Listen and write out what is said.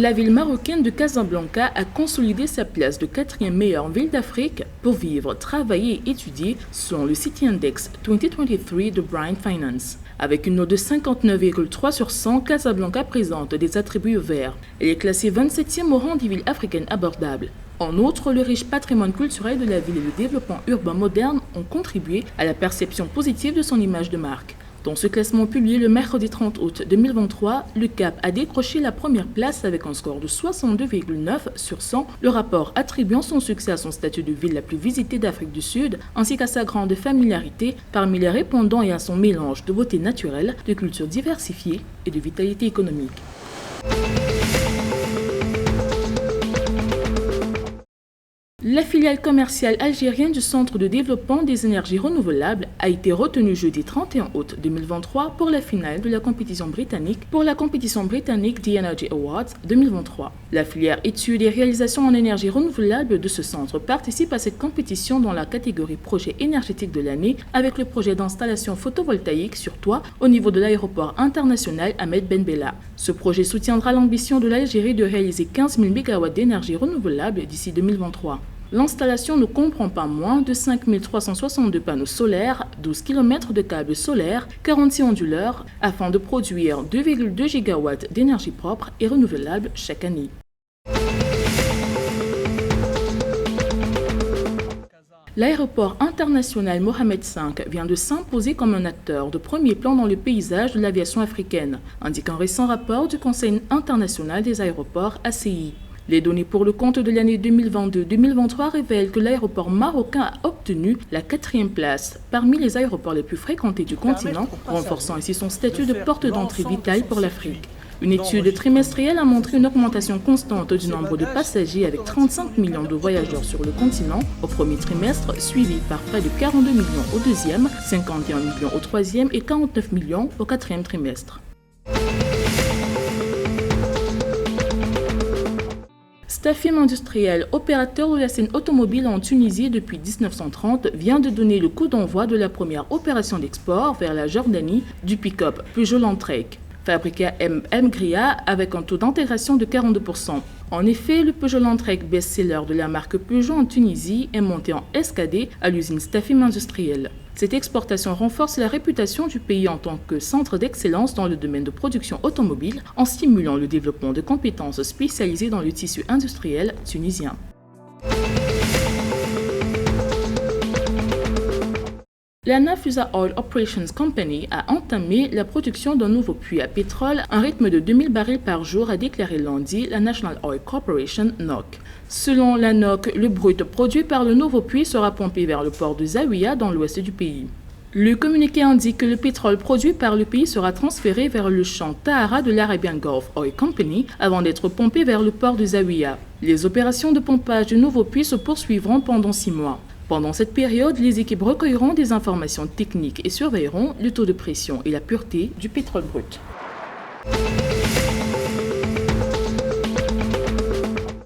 La ville marocaine de Casablanca a consolidé sa place de 4e meilleure ville d'Afrique pour vivre, travailler et étudier selon le City Index 2023 de Bright Finance. Avec une note de 59,3 sur 100, Casablanca présente des attributs verts. Elle est classée 27e au rang des villes africaines abordables. En outre, le riche patrimoine culturel de la ville et le développement urbain moderne ont contribué à la perception positive de son image de marque. Dans ce classement publié le mercredi 30 août 2023, le CAP a décroché la première place avec un score de 62,9 sur 100, le rapport attribuant son succès à son statut de ville la plus visitée d'Afrique du Sud, ainsi qu'à sa grande familiarité parmi les répondants et à son mélange de beauté naturelle, de culture diversifiée et de vitalité économique. La filiale commerciale algérienne du Centre de développement des énergies renouvelables a été retenue jeudi 31 août 2023 pour la finale de la compétition britannique The Energy Awards 2023. La filière études et réalisations en énergie renouvelable de ce centre participe à cette compétition dans la catégorie projet énergétique de l'année avec le projet d'installation photovoltaïque sur toit au niveau de l'aéroport international Ahmed Ben Bella. Ce projet soutiendra l'ambition de l'Algérie de réaliser 15 000 MW d'énergie renouvelable d'ici 2023. L'installation ne comprend pas moins de 5 362 panneaux solaires, 12 km de câbles solaires, 46 onduleurs, afin de produire 2,2 GW d'énergie propre et renouvelable chaque année. L'aéroport international Mohamed V vient de s'imposer comme un acteur de premier plan dans le paysage de l'aviation africaine, indique un récent rapport du Conseil international des aéroports ACI. Les données pour le compte de l'année 2022-2023 révèlent que l'aéroport marocain a obtenu la 4e place parmi les aéroports les plus fréquentés du continent, renforçant ainsi son statut de porte d'entrée vitale pour l'Afrique. Une étude trimestrielle a montré une augmentation constante du nombre de passagers avec 35 millions de voyageurs sur le continent au premier trimestre, suivi par près de 42 millions au deuxième, 51 millions au troisième et 49 millions au 4e trimestre. Stafim Industriel, opérateur de la scène automobile en Tunisie depuis 1930, vient de donner le coup d'envoi de la première opération d'export vers la Jordanie du pick-up Peugeot Landtrek, fabriqué à Mgria avec un taux d'intégration de 42%. En effet, le Peugeot Landtrek best-seller de la marque Peugeot en Tunisie est monté en SKD à l'usine Stafim Industriel. Cette exportation renforce la réputation du pays en tant que centre d'excellence dans le domaine de production automobile en stimulant le développement de compétences spécialisées dans le tissu industriel tunisien. La Nafusa Oil Operations Company a entamé la production d'un nouveau puits à pétrole à un rythme de 2000 barils par jour, a déclaré lundi la National Oil Corporation (NOC). Selon la NOC, le brut produit par le nouveau puits sera pompé vers le port de Zawiya dans l'ouest du pays. Le communiqué indique que le pétrole produit par le pays sera transféré vers le champ Tahara de l'Arabian Gulf Oil Company avant d'être pompé vers le port de Zawiya. Les opérations de pompage du nouveau puits se poursuivront pendant 6 mois. Pendant cette période, les équipes recueilleront des informations techniques et surveilleront le taux de pression et la pureté du pétrole brut.